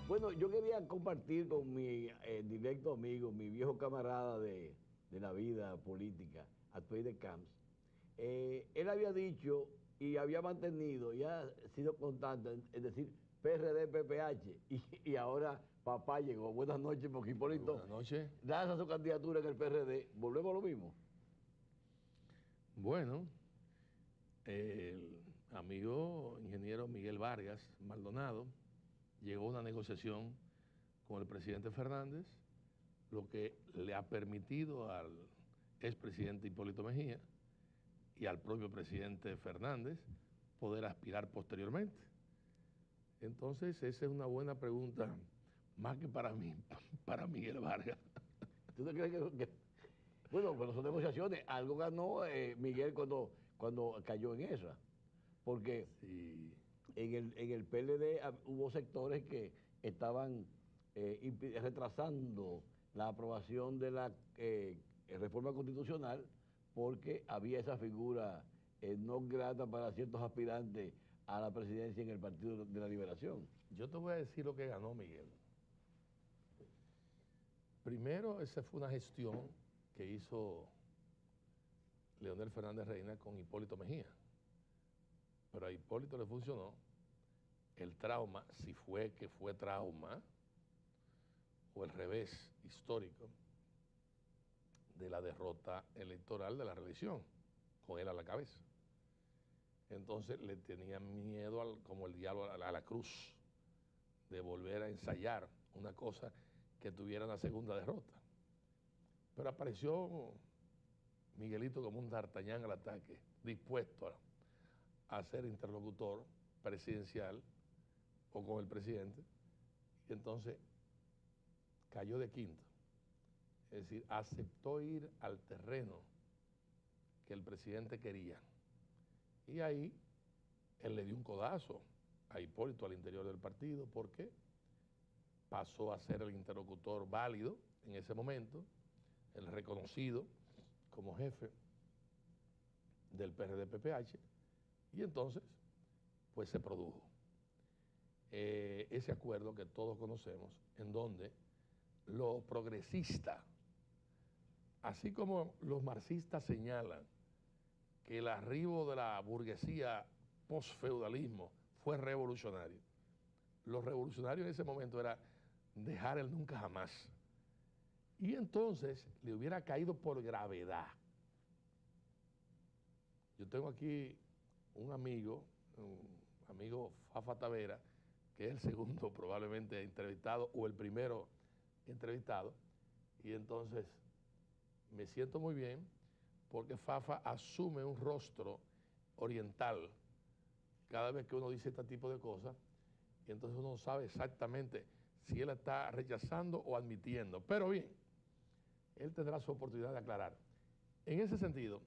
Bueno, yo quería compartir con mi directo amigo, mi viejo camarada de la vida política, Atuey de Camps. Él había dicho y había mantenido y ha sido constante en decir PRD, PPH, y ahora papá llegó. Buenas noches, porque Hipólito, Buenas noches. gracias a su candidatura en el PRD, volvemos a lo mismo. Bueno, el amigo ingeniero Miguel Vargas Maldonado llegó a una negociación con el presidente Fernández, lo que le ha permitido al expresidente Hipólito Mejía y al propio presidente Fernández poder aspirar posteriormente. Entonces, esa es una buena pregunta, más que para mí, para Miguel Vargas. ¿Tú no crees bueno, pero son negociaciones? Algo ganó Miguel cuando cayó en esa. Porque Sí. en el PLD hubo sectores que estaban retrasando la aprobación de la reforma constitucional porque había esa figura no grata para ciertos aspirantes a la presidencia en el Partido de la Liberación. Yo te voy a decir lo que ganó Miguel. Primero, esa fue una gestión que hizo Leonel Fernández Reina con Hipólito Mejía. Pero a Hipólito le funcionó el trauma, si fue que fue trauma, o el revés histórico de la derrota electoral de la reelección, con él a la cabeza. Entonces le tenían miedo, como el diablo a la cruz, de volver a ensayar una cosa que tuviera una segunda derrota. Pero apareció Miguelito como un d'Artagnan al ataque, dispuesto a ser interlocutor presidencial o con el presidente, y entonces cayó de quinto. Es decir, aceptó ir al terreno que el presidente quería. Y ahí él le dio un codazo a Hipólito al interior del partido, porque pasó a ser el interlocutor válido en ese momento, el reconocido como jefe del PRD-PPH, y entonces pues se produjo ese acuerdo que todos conocemos, en donde los progresistas, así como los marxistas señalan que el arribo de la burguesía post-feudalismo fue revolucionario, los revolucionarios en ese momento era dejar el nunca jamás. Y entonces le hubiera caído por gravedad. Yo tengo aquí un amigo Fafa Tavera, que es el segundo probablemente entrevistado o el primero entrevistado, y entonces me siento muy bien porque Fafa asume un rostro oriental cada vez que uno dice este tipo de cosas, y entonces uno sabe exactamente si él está rechazando o admitiendo. Pero bien, él tendrá su oportunidad de aclarar. En ese sentido,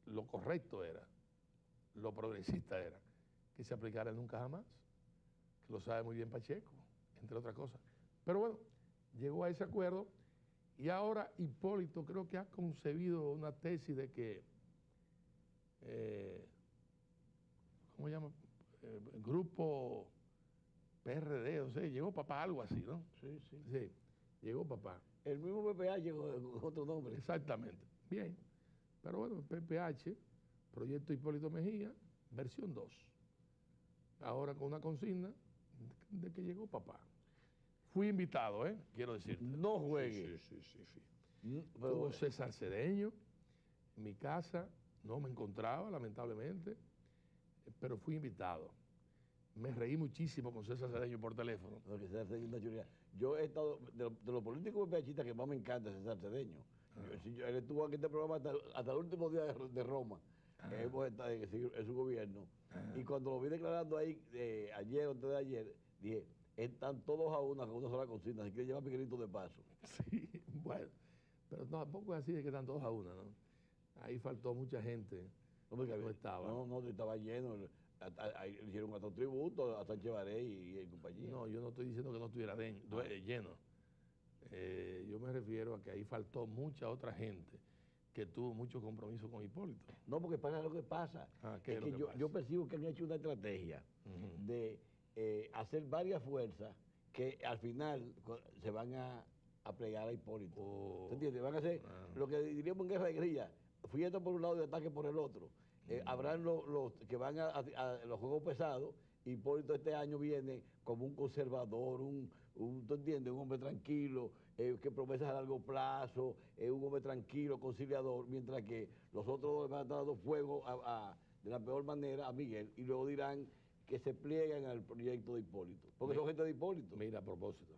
lo correcto era, lo progresista era, que se aplicara el nunca jamás, que lo sabe muy bien Pacheco, entre otras cosas. Pero bueno, llegó a ese acuerdo, y ahora Hipólito creo que ha concebido una tesis de que, ¿cómo se llama? Grupo PRD, o sea, llegó papá, algo así, ¿no? Sí, sí. Sí, llegó papá. El mismo PPH llegó con otro nombre. Exactamente. Bien. Pero bueno, PPH, Proyecto Hipólito Mejía, versión 2. Ahora con una consigna de que llegó papá. Fui invitado, quiero decirte. No juegue. Sí. Pero, Estuvo César Cedeño en mi casa, no me encontraba, lamentablemente, pero fui invitado. Me reí muchísimo con César Cedeño por teléfono. no, que César Cedeño es una chuleta. Yo he estado, de los políticos PPHistas que más me encanta es César Cedeño. Él estuvo aquí en este programa hasta el último día de Roma. Hemos estado en su gobierno. Y cuando lo vi declarando ahí, ayer o antes de ayer, dije, están todos a una con una sola consigna, así que lleva Miguelito de paso. Sí, bueno, pero no, tampoco es así de que están todos a una, ¿no? Ahí faltó mucha gente que no estaba. No, estaba lleno. Le hicieron hasta un tributo a Sánchez Varey y compañía. No, yo no estoy diciendo que no estuviera lleno. Yo me refiero a que ahí faltó mucha otra gente que tuvo mucho compromiso con Hipólito. No, porque pasa lo que pasa. ¿Qué es lo que pasa? Yo percibo que han hecho una estrategia de hacer varias fuerzas que al final se van a plegar a Hipólito. Oh. ¿Te entiendes? Van a hacer lo que diríamos en guerra de guerrilla, fiesta por un lado y ataque por el otro. Habrán los que van a los juegos pesados. Hipólito este año viene como un conservador, ¿tú entiendes? Un hombre tranquilo, que promesas a largo plazo, un hombre tranquilo, conciliador, mientras que los otros dos van a estar dando fuego de la peor manera a Miguel y luego dirán que se pliegan al proyecto de Hipólito, porque son gente de Hipólito. Mira, a propósito,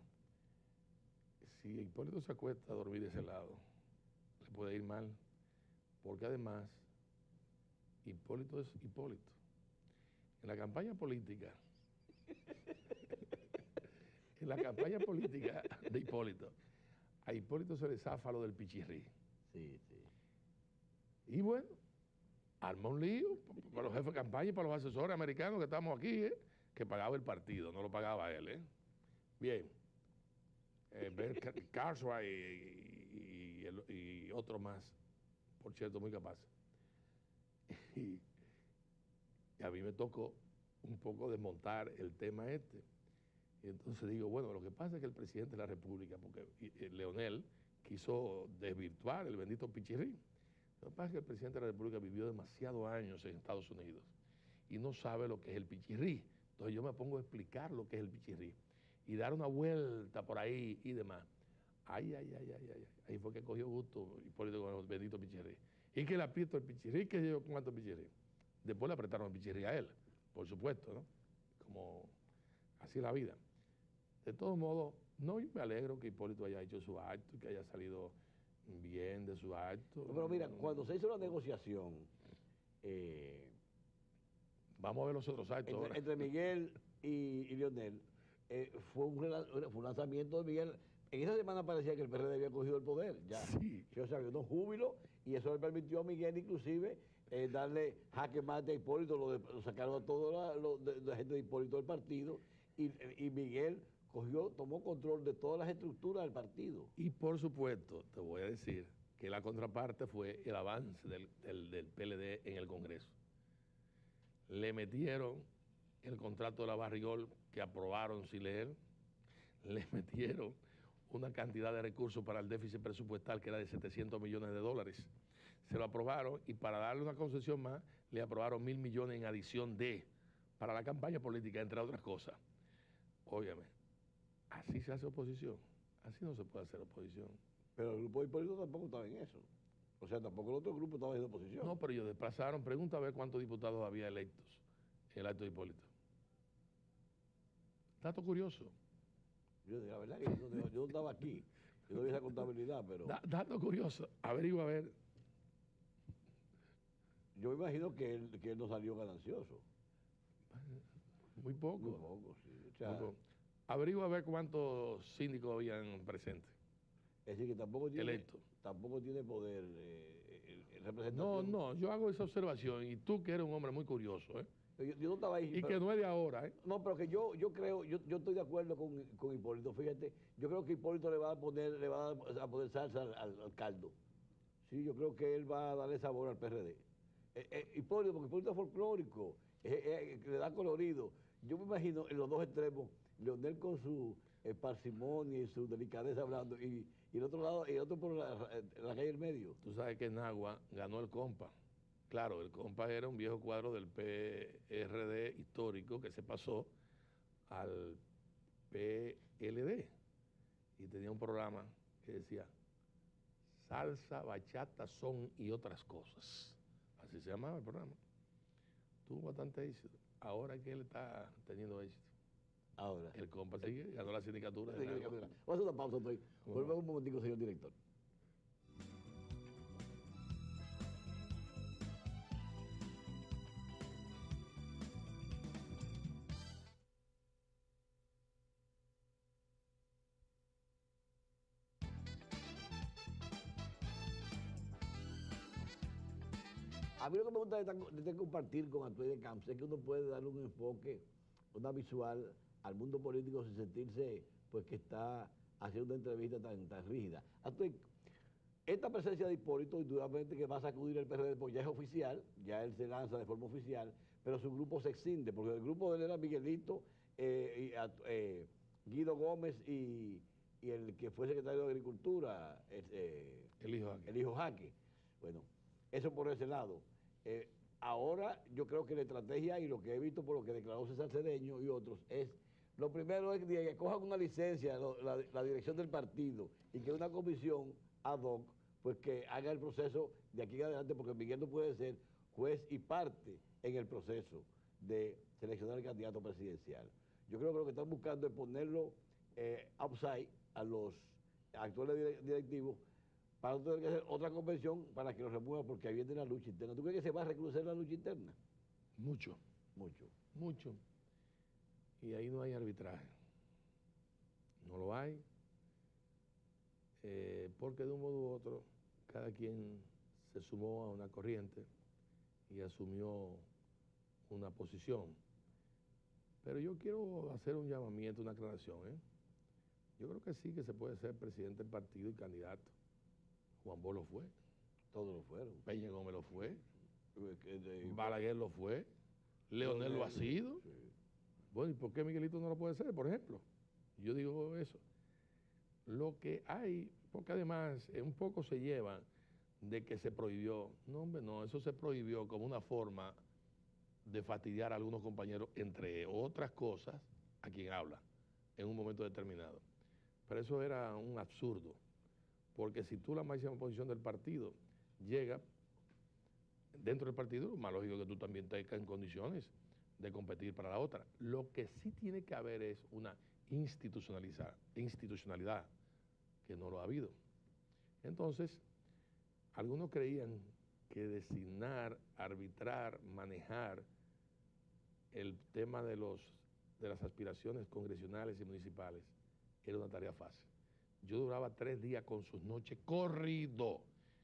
si Hipólito se acuesta a dormir de ese lado, le puede ir mal, porque además Hipólito es Hipólito. En la campaña política, de Hipólito, a Hipólito se le zafa lo del pichirrí. Sí, sí. Y bueno, arma un lío para los jefes de campaña y para los asesores americanos que estamos aquí, que pagaba el partido, no lo pagaba él. Bien. Ben Cartwright y otro más, por cierto, muy capaz. Y a mí me tocó un poco desmontar el tema este. Y entonces digo, bueno, lo que pasa es que el presidente de la República, porque Leonel quiso desvirtuar el bendito pichirrí. Lo que pasa es que el presidente de la República vivió demasiados años en Estados Unidos y no sabe lo que es el pichirrí. Entonces yo me pongo a explicar lo que es el pichirrí y dar una vuelta por ahí y demás. Ay. Ahí fue que cogió gusto Hipólito con el bendito pichirrí. Y que le aprieto el pichirrí, que yo cuánto pichirrí. Después le apretaron el pichirrí a él, por supuesto, ¿no? Como así es la vida. De todos modos, no, yo me alegro que Hipólito haya hecho su acto, que haya salido bien de su acto. Pero mira, cuando se hizo la negociación, vamos a ver los otros actos ahora. entre Miguel y Leonel, fue un lanzamiento de Miguel. En esa semana parecía que el PRD había cogido el poder, ya. Sí. O sea, había un júbilo y eso le permitió a Miguel inclusive darle jaque mate a Hipólito, lo sacaron a toda la gente de Hipólito del partido y Miguel tomó control de todas las estructuras del partido. Y por supuesto, te voy a decir que la contraparte fue el avance del PLD en el Congreso. Le metieron el contrato de la Barrigol que aprobaron sin leer, le metieron una cantidad de recursos para el déficit presupuestal que era de 700 millones de dólares. Se lo aprobaron y para darle una concesión más, le aprobaron 1.000 millones en adición para la campaña política, entre otras cosas. Óyeme, así se hace oposición, así no se puede hacer oposición. Pero el grupo de Hipólito tampoco estaba en eso. O sea, tampoco el otro grupo estaba en oposición. No, pero ellos desplazaron, pregunta a ver cuántos diputados había electos en el acto de Hipólito. Dato curioso. La verdad que yo no estaba aquí, yo no vi esa contabilidad, pero... Dato curioso, averigua a ver. Yo me imagino que él no salió ganancioso. Muy poco. Muy poco, sí. O sea, averigua a ver cuántos síndicos habían presentes. Es decir, que tampoco tiene poder representación. No, yo hago esa observación y tú que eres un hombre muy curioso, Yo no estaba ahí. Y que no es de ahora, No, pero que yo creo, yo estoy de acuerdo con Hipólito, fíjate, yo creo que Hipólito le va a poner salsa al caldo. Sí, yo creo que él va a darle sabor al PRD. Hipólito, porque Hipólito es folclórico, le da colorido. Yo me imagino en los dos extremos, Leonel con su parsimonia y su delicadeza hablando, y el otro lado, y el otro por la calle del medio. Tú sabes que Nagua ganó el compa. Claro, el compa era un viejo cuadro del PRD histórico que se pasó al PLD y tenía un programa que decía salsa, bachata, son y otras cosas. Así se llamaba el programa. Tuvo bastante éxito. Ahora que él está teniendo éxito. Ahora. El compa sigue, ganó la sindicatura. Vamos a hacer una pausa, estoy. Volvemos un momentico, señor director. A mí lo que me gusta de compartir con Antonio de Camps es que uno puede darle un enfoque, una visual al mundo político sin sentirse pues que está haciendo una entrevista tan rígida. Antonio, esta presencia de Hipólito, indudablemente que va a sacudir el PRD, porque ya es oficial, ya él se lanza de forma oficial, pero su grupo se extiende, porque el grupo de él era Miguelito Guido Gómez y el que fue secretario de Agricultura, El hijo Jaque. el hijo Jaque. Bueno, eso por ese lado. Ahora yo creo que la estrategia y lo que he visto por lo que declaró César Cedeño y otros es, lo primero es que cojan una licencia la dirección del partido y que una comisión ad hoc pues que haga el proceso de aquí en adelante, porque Miguel no puede ser juez y parte en el proceso de seleccionar el candidato presidencial. Yo creo que lo que están buscando es ponerlo outside a los actuales directivos para no tener que hacer otra convención para que lo remueva, porque ahí viene la lucha interna. ¿Tú crees que se va a recrudecer la lucha interna? Mucho. Mucho. Mucho. Y ahí no hay arbitraje. No lo hay. Porque de un modo u otro, cada quien se sumó a una corriente y asumió una posición. Pero yo quiero hacer un llamamiento, una aclaración. Yo creo que sí que se puede ser presidente del partido y candidato. Juan Bosch lo fue. Todos lo fueron. Peña Gómez lo fue. Balaguer lo fue. Leonel lo ha sido. Sí. Bueno, ¿y por qué Miguelito no lo puede ser, por ejemplo? Yo digo eso. Lo que hay, porque además un poco se lleva de que se prohibió. No, hombre, no, eso se prohibió como una forma de fastidiar a algunos compañeros, entre otras cosas, a quien habla en un momento determinado. Pero eso era un absurdo, porque si tú la máxima posición del partido llega dentro del partido, lo más lógico es que tú también tengas en condiciones de competir para la otra. Lo que sí tiene que haber es una institucionalidad, que no lo ha habido. Entonces, algunos creían que designar, arbitrar, manejar el tema de las aspiraciones congresionales y municipales era una tarea fácil. Yo duraba 3 días con sus noches corrido.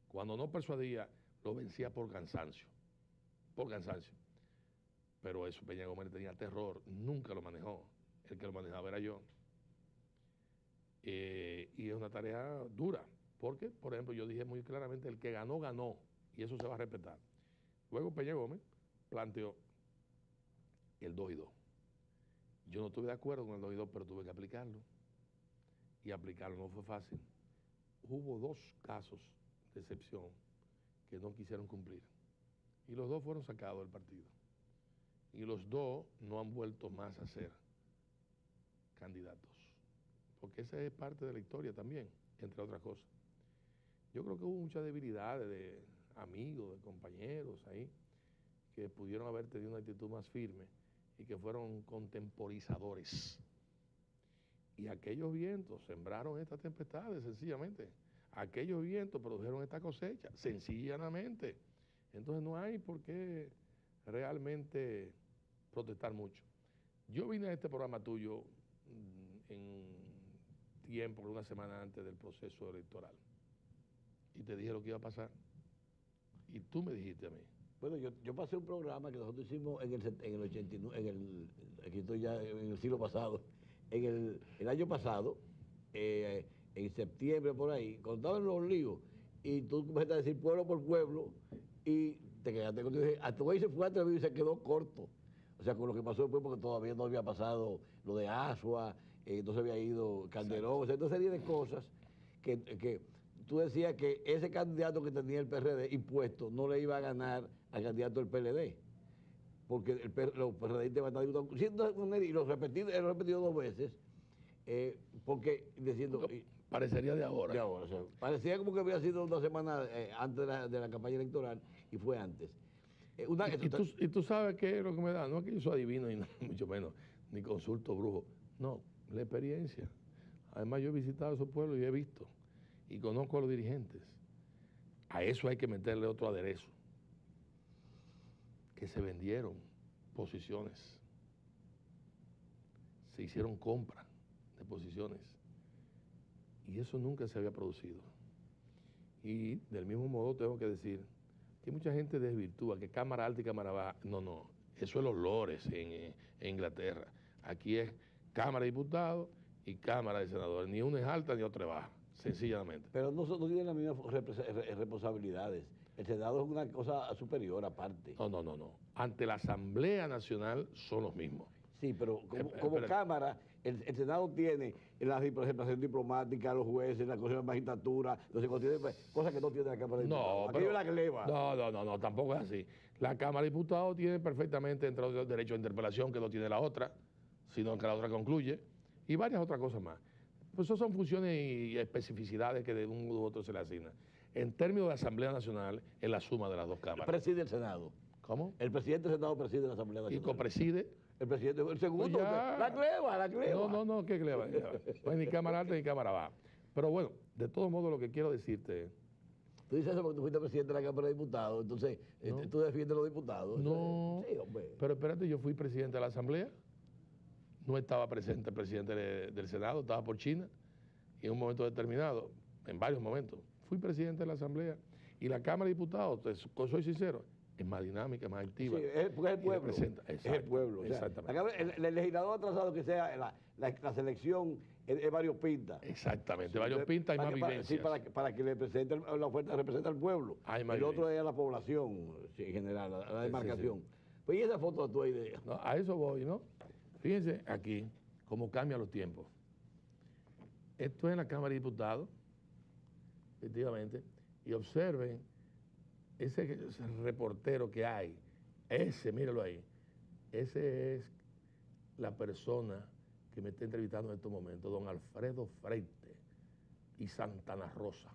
Cuando no persuadía, lo vencía por cansancio. Por cansancio. Pero eso Peña Gómez tenía terror, nunca lo manejó. El que lo manejaba era yo. Y es una tarea dura, porque, por ejemplo, yo dije muy claramente, el que ganó, ganó, y eso se va a respetar. Luego Peña Gómez planteó el 2 y 2. Yo no estuve de acuerdo con el 2 y 2, pero tuve que aplicarlo. Y aplicarlo no fue fácil. Hubo 2 casos de excepción que no quisieron cumplir. Y los 2 fueron sacados del partido. Y los 2 no han vuelto más a ser candidatos. Porque esa es parte de la historia también, entre otras cosas. Yo creo que hubo muchas debilidades de amigos, de compañeros ahí, que pudieron haber tenido una actitud más firme y que fueron contemporizadores. Y aquellos vientos sembraron estas tempestades, sencillamente. Aquellos vientos produjeron esta cosecha, sencillamente. Entonces no hay por qué realmente protestar mucho. Yo vine a este programa tuyo en tiempo, una semana antes del proceso electoral, y te dije lo que iba a pasar. Y tú me dijiste a mí. Bueno, yo pasé un programa que nosotros hicimos en el 89, aquí estoy ya en el siglo pasado, el año pasado, en septiembre por ahí, contaban los líos, y tú comenzaste a decir pueblo por pueblo, y te quedaste con hasta ahí se fue atrevido y se quedó corto. O sea, con lo que pasó después, porque todavía no había pasado lo de Asua, no se había ido Calderón, o sea, una serie de cosas que tú decías que ese candidato que tenía el PRD impuesto no le iba a ganar al candidato del PLD, porque los PRDistas van a estar y lo he repetido 2 veces, porque diciendo... Parecería de ahora. De ahora, o sea, parecía como que había sido 2 semanas antes de la campaña electoral y fue antes. Y tú sabes qué es lo que me da, no es que yo soy adivino y no, mucho menos, ni consulto brujo, no, la experiencia. Además yo he visitado esos pueblos y he visto, y conozco a los dirigentes. A eso hay que meterle otro aderezo, que se vendieron posiciones, se hicieron compras de posiciones, y eso nunca se había producido. Y del mismo modo tengo que decir que mucha gente desvirtúa, que cámara alta y cámara baja. No, eso es los lores en Inglaterra. Aquí es Cámara de Diputados y Cámara de Senadores. Ni una es alta ni otra es baja, sencillamente. Pero no tienen las mismas responsabilidades. El Senado es una cosa superior aparte. No. Ante la Asamblea Nacional son los mismos. Sí, pero como Cámara, el Senado tiene la representación diplomática, los jueces, la Consejo de Magistratura, los cosas que no tiene la Cámara de Diputados. No, Aquello pero, es la gleba. no, tampoco es así. La Cámara de Diputados tiene perfectamente, entre otros, derecho a interpelación, que no tiene la otra, sino que la otra concluye, y varias otras cosas más. Pues eso son funciones y especificidades que de un modo u otro se le asignan. En términos de Asamblea Nacional, es la suma de las dos cámaras. Preside el Senado. ¿Cómo? El presidente del Senado preside la Asamblea Nacional. Y copreside. El presidente, el segundo, Pues ya. la gleba. No, ¿qué gleba? No hay ni cámara alta ni cámara baja. Pero bueno, de todos modos lo que quiero decirte es... Tú dices eso porque tú fuiste presidente de la Cámara de Diputados, entonces No. tú defiendes a los diputados. No, Sí, hombre. pero espérate, yo fui presidente de la Asamblea, no estaba presente el presidente del Senado, estaba por China, y en un momento determinado, en varios momentos, fui presidente de la Asamblea, y la Cámara de Diputados, soy sincero, es más dinámica, es más activa. Sí, porque es el pueblo. Es el pueblo. O sea, exactamente. el legislador ha trazado que sea la selección es variopinta. Exactamente, variopinta y más vivencias. Sí, para que le presente la oferta representa al pueblo. El otro es a la población, sí, en general, a la demarcación. Sí. Pues y esa foto de tu idea. No, a eso voy, ¿no? Fíjense aquí cómo cambian los tiempos. Esto es en la Cámara de Diputados, efectivamente, y observen ese reportero que hay, míralo ahí, ese es la persona que me está entrevistando en estos momentos, don Alfredo Freite y Santana Rosa.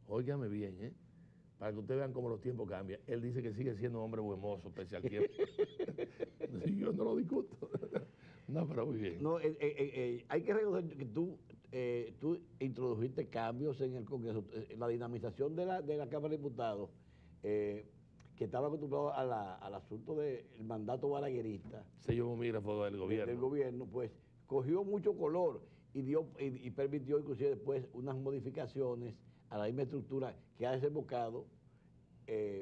Óigame bien, para que ustedes vean cómo los tiempos cambian. Él dice que sigue siendo un hombre buen mozo, pese al tiempo. Yo no lo discuto. No, pero muy bien. No, hay que reconocer que tú introdujiste cambios en el Congreso, la dinamización de la Cámara de Diputados, que estaba acostumbrado al asunto del mandato balaguerista. Sello bomígrafo del gobierno. Del gobierno, pues cogió mucho color y permitió inclusive después unas modificaciones a la misma estructura que ha desembocado,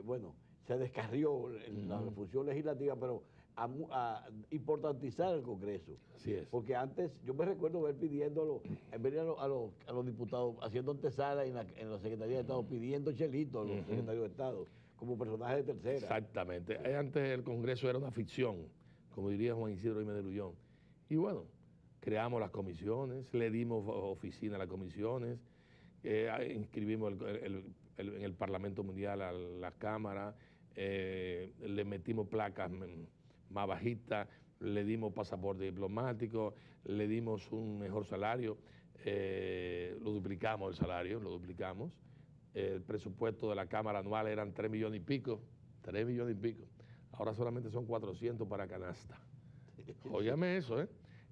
bueno, se descarrió la función legislativa, pero a importantizar el Congreso. Así es. Porque antes, yo me recuerdo ver pidiendo a los diputados, haciendo antesala en la Secretaría de Estado, pidiendo chelitos a los secretarios de Estado, como personajes de tercera. Exactamente. Antes el Congreso era una ficción, como diría Juan Isidro Jiménez de Lullón. Y bueno, creamos las comisiones, le dimos oficina a las comisiones, inscribimos en el Parlamento Mundial a la Cámara, le metimos placas más bajitas, le dimos pasaporte diplomático, le dimos un mejor salario, lo duplicamos el salario, el presupuesto de la Cámara anual eran 3 millones y pico, ahora solamente son 400 para canasta. Óigame eso,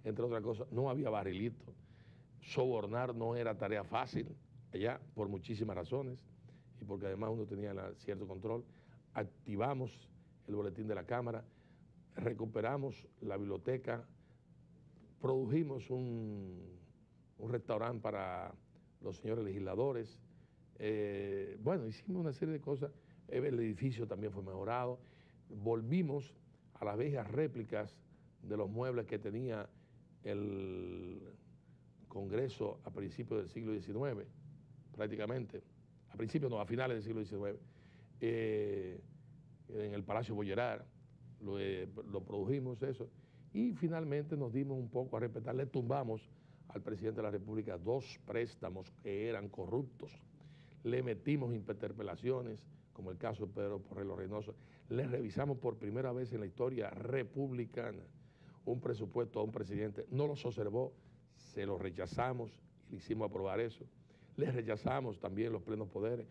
entre otras cosas, no había barrilito, sobornar no era tarea fácil allá por muchísimas razones y porque además uno tenía cierto control. Activamos el boletín de la Cámara, recuperamos la biblioteca, produjimos un restaurante para los señores legisladores, bueno, hicimos una serie de cosas, el edificio también fue mejorado, volvimos a las viejas réplicas de los muebles que tenía el Congreso a principios del siglo XIX, prácticamente, a finales del siglo XIX, en el Palacio Boyerar, lo produjimos eso, y finalmente nos dimos un poco a respetar, le tumbamos al presidente de la República 2 préstamos que eran corruptos, le metimos interpelaciones, como el caso de Pedro Porrelo Reynoso, le revisamos por primera vez en la historia republicana un presupuesto a un presidente, no los observó, se lo rechazamos y le hicimos aprobar eso, le rechazamos también los plenos poderes,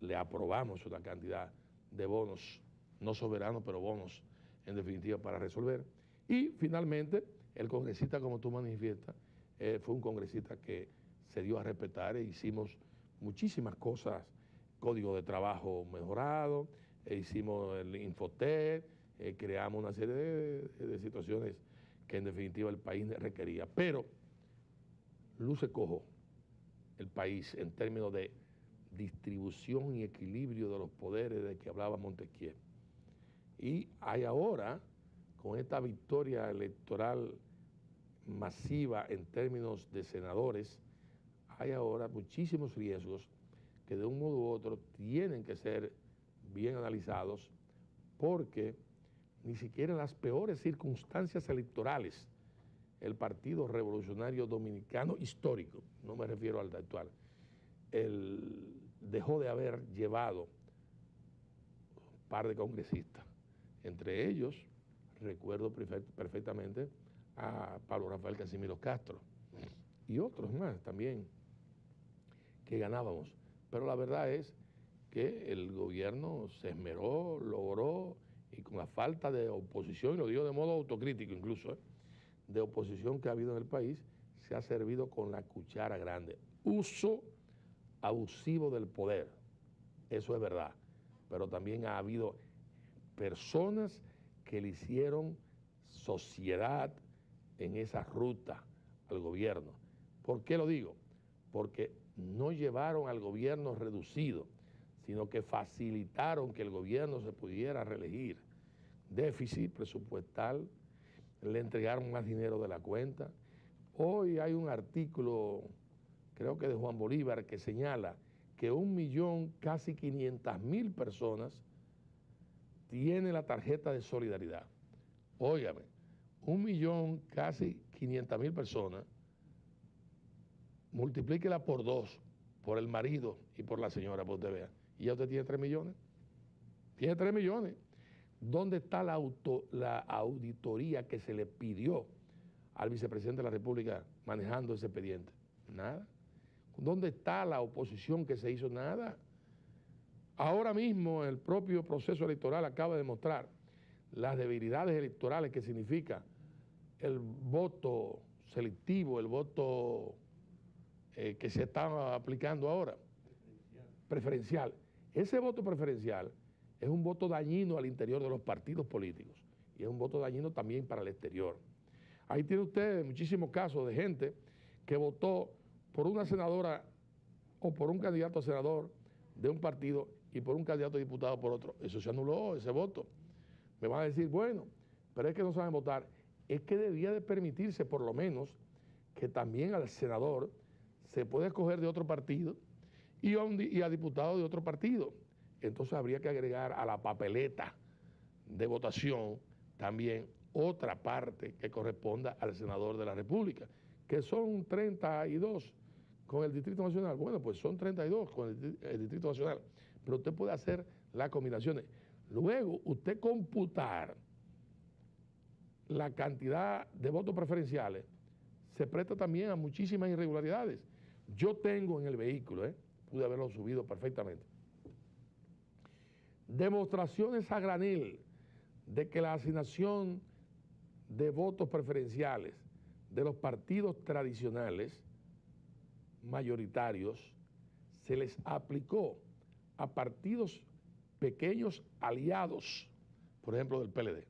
le aprobamos una cantidad de bonos, no soberanos, pero bonos en definitiva para resolver. Y finalmente, el congresista, como tú manifiestas, fue un congresista que se dio a respetar e hicimos muchísimas cosas, código de trabajo mejorado, hicimos el Infotet, creamos una serie de situaciones que en definitiva el país requería. Pero luce cojo el país en términos de distribución y equilibrio de los poderes de que hablaba Montesquieu. Y hay ahora, con esta victoria electoral masiva en términos de senadores, hay ahora muchísimos riesgos que de un modo u otro tienen que ser bien analizados porque ni siquiera en las peores circunstancias electorales, el Partido Revolucionario Dominicano histórico, no me refiero al actual, dejó de haber llevado un par de congresistas. Entre ellos, recuerdo perfectamente a Pablo Rafael Casimiro Castro y otros más también que ganábamos. Pero la verdad es que el gobierno se esmeró, logró, y con la falta de oposición, y lo digo de modo autocrítico incluso, de oposición que ha habido en el país, se ha servido con la cuchara grande. Uso abusivo del poder, eso es verdad, pero también ha habido personas que le hicieron sociedad en esa ruta al gobierno. ¿Por qué lo digo? Porque no llevaron al gobierno reducido, sino que facilitaron que el gobierno se pudiera reelegir. Déficit presupuestal, le entregaron más dinero de la cuenta. Hoy hay un artículo, creo que de Juan Bolívar, que señala que 1.000.000, casi 500.000 personas tienen la tarjeta de solidaridad. Óigame, 1.000.000, casi 500.000 personas, multiplíquela por 2, por el marido y por la señora, para usted vea. Y ya usted tiene 3 millones. Tiene 3 millones. ¿Dónde está la auditoría que se le pidió al vicepresidente de la República manejando ese expediente? Nada. ¿Dónde está la oposición que se hizo? Nada. Ahora mismo el propio proceso electoral acaba de mostrar las debilidades electorales que significa el voto selectivo, el voto que se está aplicando ahora. Preferencial. Ese voto preferencial es un voto dañino al interior de los partidos políticos y es un voto dañino también para el exterior. Ahí tiene usted muchísimos casos de gente que votó por una senadora o por un candidato a senador de un partido y por un candidato a diputado por otro. Eso se anuló, ese voto. Me van a decir, bueno, pero es que no saben votar. Es que debía de permitirse por lo menos que también al senador se puede escoger de otro partido y a diputado de otro partido. Entonces habría que agregar a la papeleta de votación también otra parte que corresponda al senador de la República, que son 32 con el Distrito Nacional. Bueno, pues son 32 con el Distrito Nacional, pero usted puede hacer las combinaciones. Luego, usted computar la cantidad de votos preferenciales se presta también a muchísimas irregularidades. Yo tengo en el vehículo, pude haberlo subido perfectamente, demostraciones a granel de que la asignación de votos preferenciales de los partidos tradicionales mayoritarios se les aplicó a partidos pequeños aliados, por ejemplo del PLD.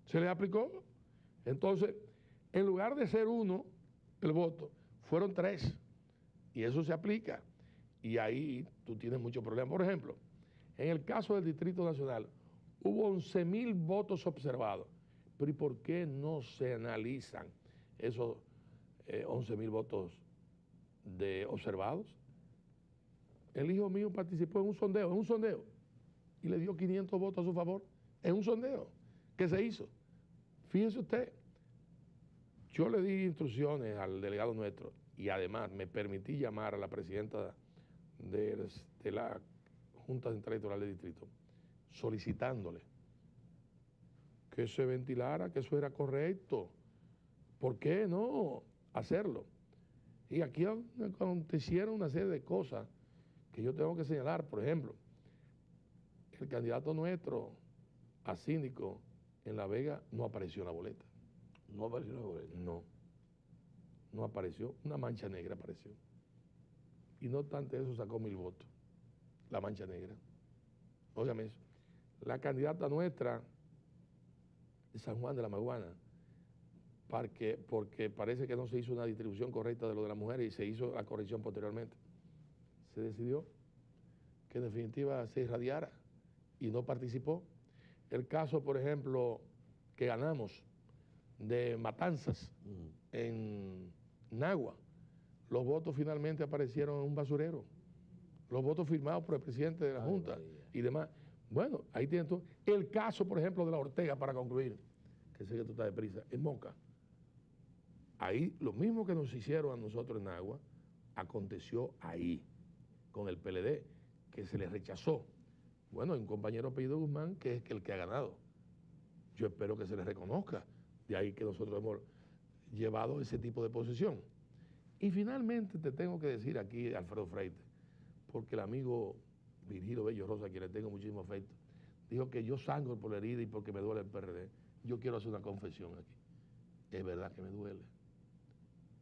Se les aplicó. Entonces, en lugar de ser 1 el voto, fueron 3 y eso se aplica y ahí tú tienes muchos problemas. Por ejemplo, en el caso del Distrito Nacional, hubo 11.000 votos observados. Pero ¿y por qué no se analizan esos 11.000 votos observados? El hijo mío participó en un sondeo, y le dio 500 votos a su favor, en un sondeo que se hizo. Fíjese usted, yo le di instrucciones al delegado nuestro y además me permití llamar a la presidenta de la Junta Central Electoral del Distrito, solicitándole que se ventilara, que eso era correcto. ¿Por qué no hacerlo? Y aquí acontecieron una serie de cosas que yo tengo que señalar. Por ejemplo, el candidato nuestro a síndico en La Vega no apareció en la boleta. ¿No apareció en la boleta? No apareció. Una mancha negra apareció. Y no obstante eso sacó 1.000 votos. La mancha negra. Óigame eso. La candidata nuestra de San Juan de la Maguana, porque parece que no se hizo una distribución correcta de lo de las mujeres y se hizo la corrección posteriormente. Se decidió que en definitiva se irradiara y no participó. El caso, por ejemplo, que ganamos de Matanzas en Nagua, los votos finalmente aparecieron en un basurero. Los votos firmados por el presidente de la Junta y demás. Bueno, ahí tienes tú. El caso, por ejemplo, de la Ortega, para concluir, que sé que tú estás deprisa, en Moca. Ahí, lo mismo que nos hicieron a nosotros en Agua, aconteció ahí, con el PLD, que se le rechazó. Bueno, hay un compañero apellido Guzmán que es el que ha ganado. Yo espero que se le reconozca. De ahí que nosotros hemos llevado ese tipo de posición. Y finalmente te tengo que decir aquí, Alfredo Freite, porque el amigo Virgilio Bello Rosa, a quien le tengo muchísimo afecto, dijo que yo sangro por la herida y porque me duele el PRD. Yo quiero hacer una confesión aquí. Es verdad que me duele.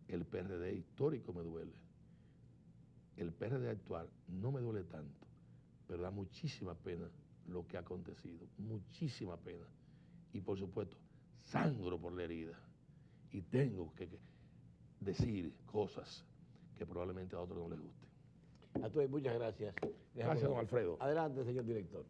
El PRD histórico me duele. El PRD actual no me duele tanto, pero da muchísima pena lo que ha acontecido, muchísima pena. Y por supuesto, sangro por la herida. Y tengo que decir cosas que probablemente a otros no les gusten. A todos, muchas gracias. Gracias, don Alfredo. Adelante, señor director.